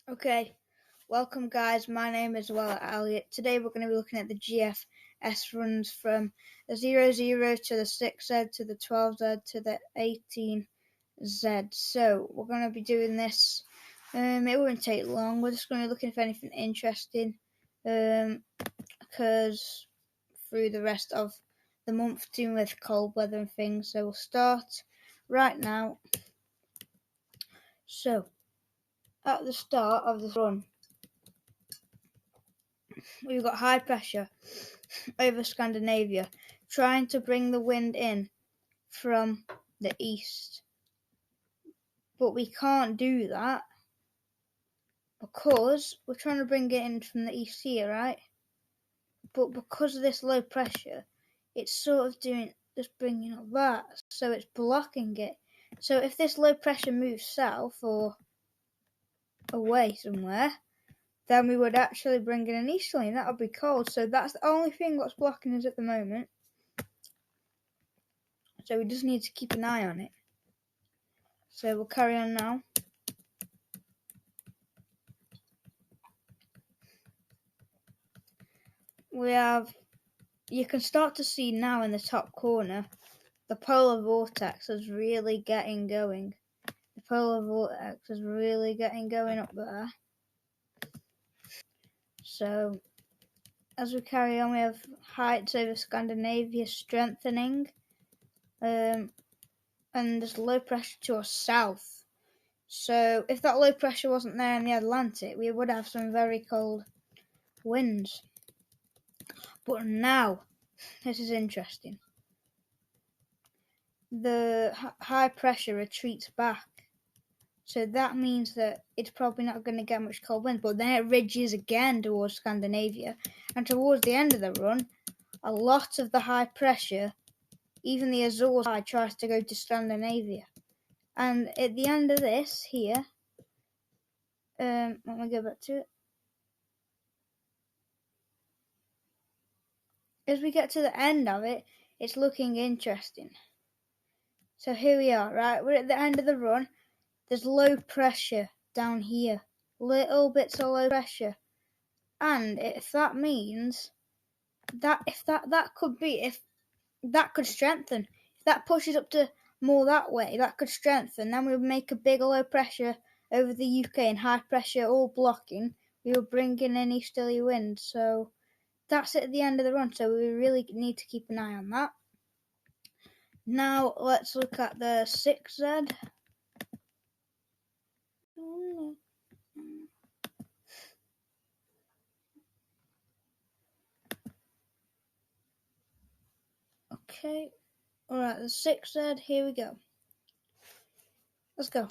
Okay, welcome guys, my name is Elliot. Today we're going to be looking at the GFS runs from the 00 to the 6Z to the 12Z to the 18Z. So we're going to be doing this, it won't take long, we're just going to be looking for anything interesting, because through the rest of the month dealing with cold weather and things. So we'll start right now. So, at the start of this run, we've got high pressure over Scandinavia, trying to bring the wind in from the east. But we can't do that because we're trying to bring it in from the east here, right? But because of this low pressure, it's sort of just bringing up that, so it's blocking it. So if this low pressure moves south or away somewhere, then we would actually bring in an easterly, and that would be cold. So that's the only thing that's blocking us at the moment. So we just need to keep an eye on it. So we'll carry on now. You can start to see now in the top corner, the polar vortex is really getting going. The polar vortex is really getting going up there. So, as we carry on, we have heights over Scandinavia strengthening, and there's low pressure to our south. So, if that low pressure wasn't there in the Atlantic, we would have some very cold winds. But now, this is interesting. The high pressure retreats back. So that means that it's probably not going to get much cold wind, but then it ridges again towards Scandinavia. And towards the end of the run, a lot of the high pressure, even the Azores side, tries to go to Scandinavia. And at the end of this here, let me go back to it. As we get to the end of it, it's looking interesting. So here we are, right? We're at the end of the run. There's low pressure down here. Little bits of low pressure. And if that means that if that could strengthen. If that pushes up to more that way, that could strengthen. Then we would make a bigger low pressure over the UK and high pressure all blocking. We would bring in an easterly wind. So that's at the end of the run. So we really need to keep an eye on that. Now let's look at the 6Z. Okay. Alright, the 6Z, here we go. Let's go.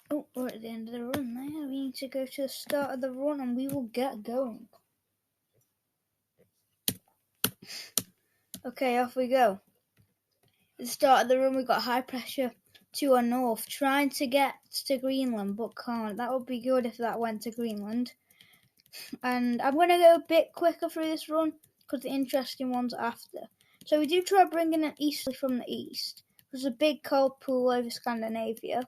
Oh, we're at the end of the run now. We need to go to the start of the run and we will get going. Okay, off we go. At the start of the run, we've got high pressure to our north, trying to get to Greenland, but can't. That would be good if that went to Greenland. And I'm going to go a bit quicker through this run because the interesting ones are after. So we do try bringing an easterly from the east. There's a big cold pool over Scandinavia.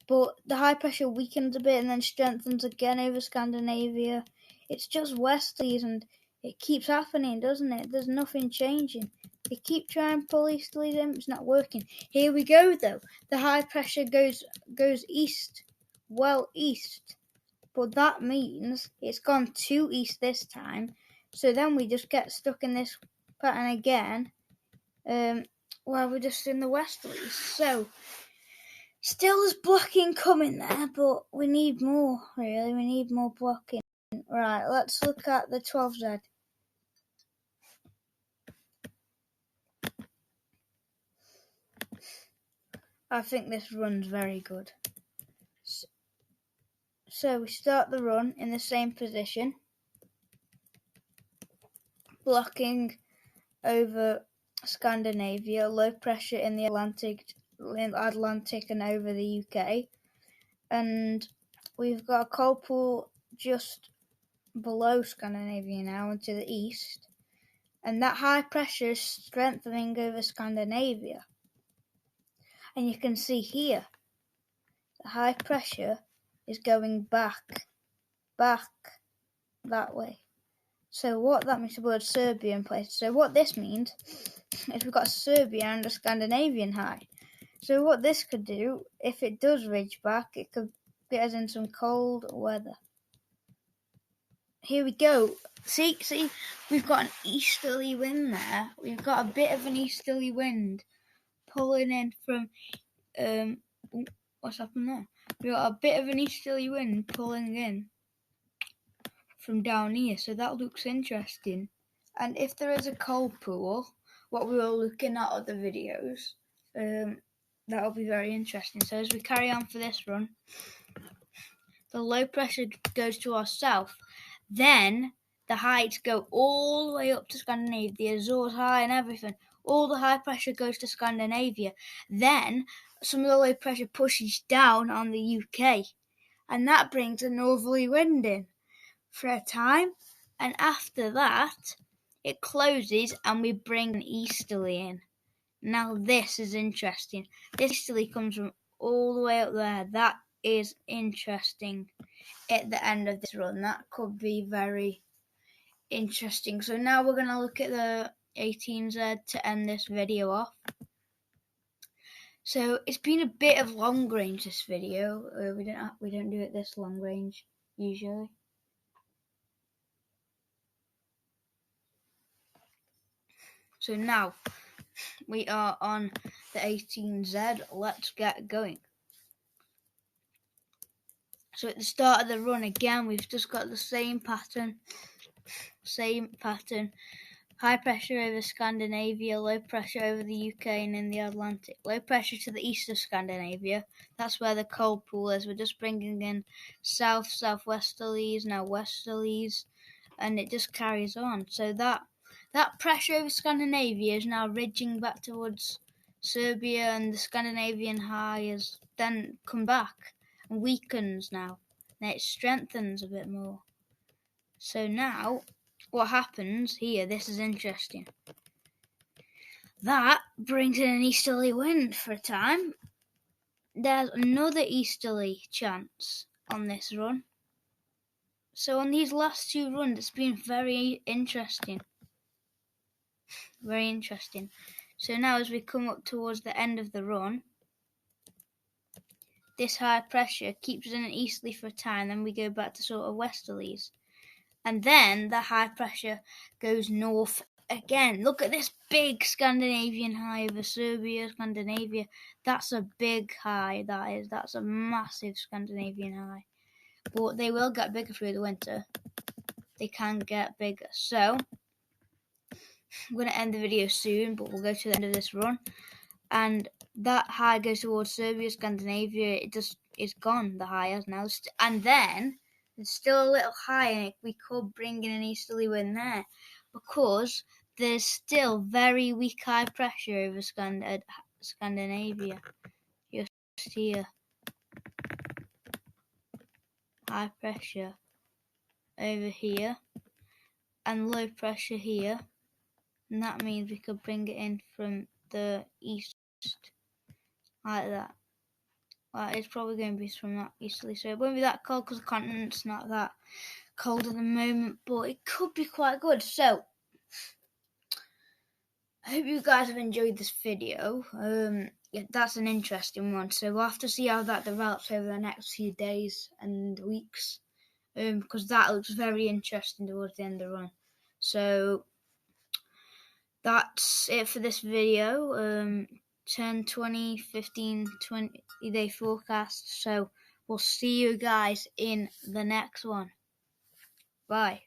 But the high pressure weakens a bit and then strengthens again over Scandinavia. It's just westerlies and it keeps happening, doesn't it? There's nothing changing. They keep trying to pull easterlies in, it's not working. Here we go though. The high pressure goes east, well east. But that means it's gone too east this time. So then we just get stuck in this pattern again, while we're just in the westerlies. So still there's blocking coming there, but we need more, really. We need more blocking. Right, let's look at the 12Z. I think this run's very good. So we start the run in the same position, blocking over Scandinavia, low pressure in the Atlantic and over the UK. And we've got a cold pool just below Scandinavia now and to the east. And that high pressure is strengthening over Scandinavia. And you can see here, the high pressure is going back that way. So what that means, the word Serbia in place. So what this means is we've got Serbia and a Scandinavian high. So what this could do, if it does ridge back, it could get us in some cold weather. Here we go. See, we've got an easterly wind there. We've got a bit of an easterly wind pulling in from, what's happened there? We've got a bit of an easterly wind pulling in from down here, so that looks interesting. And if there is a cold pool, what we were looking at other videos, that'll be very interesting. So as we carry on for this run, the low pressure goes to our south. Then the heights go all the way up to Scandinavia, the Azores high and everything. All the high pressure goes to Scandinavia. Then some of the low pressure pushes down on the UK, and that brings a northerly wind in for a time. And after that, it closes and we bring an easterly in. Now this is interesting. This easterly comes from all the way up there. That is interesting at the end of this run. That could be very interesting. So now we're going to look at the 18Z to end this video off. So it's been a bit of long range, this video. We don't do it this long range usually. So now we are on the 18Z. Let's get going. So at the start of the run again, we've just got the same pattern. High pressure over Scandinavia, low pressure over the UK and in the Atlantic. Low pressure to the east of Scandinavia. That's where the cold pool is. We're just bringing in southwesterlies, now westerlies, and it just carries on. So that pressure over Scandinavia is now ridging back towards Serbia, and the Scandinavian high has then come back and weakens now. Now it strengthens a bit more. So now what happens here, this is interesting. That brings in an easterly wind for a time. There's another easterly chance on this run. So on these last two runs, it's been very interesting. Very interesting. So now as we come up towards the end of the run, this high pressure keeps us in an easterly for a time, then we go back to sort of westerlies. And then the high pressure goes north again. Look at this big Scandinavian high over Serbia, Scandinavia. That's a big high, that is. That's a massive Scandinavian high. But they will get bigger through the winter. They can get bigger. So, I'm going to end the video soon, but we'll go to the end of this run. And that high goes towards Serbia, Scandinavia. It just is gone, the high has now. And then it's still a little high, and we could bring in an easterly wind there because there's still very weak high pressure over Scandinavia. Just here. High pressure over here and low pressure here. And that means we could bring it in from the east like that. Well, it's probably going to be from that easterly, so it won't be that cold because the continent's not that cold at the moment, but it could be quite good. So, I hope you guys have enjoyed this video. Yeah, that's an interesting one, so we'll have to see how that develops over the next few days and weeks, because that looks very interesting towards the end of the run. So, that's it for this video. 10, 20, 15, 20 day forecast. So we'll see you guys in the next one. Bye.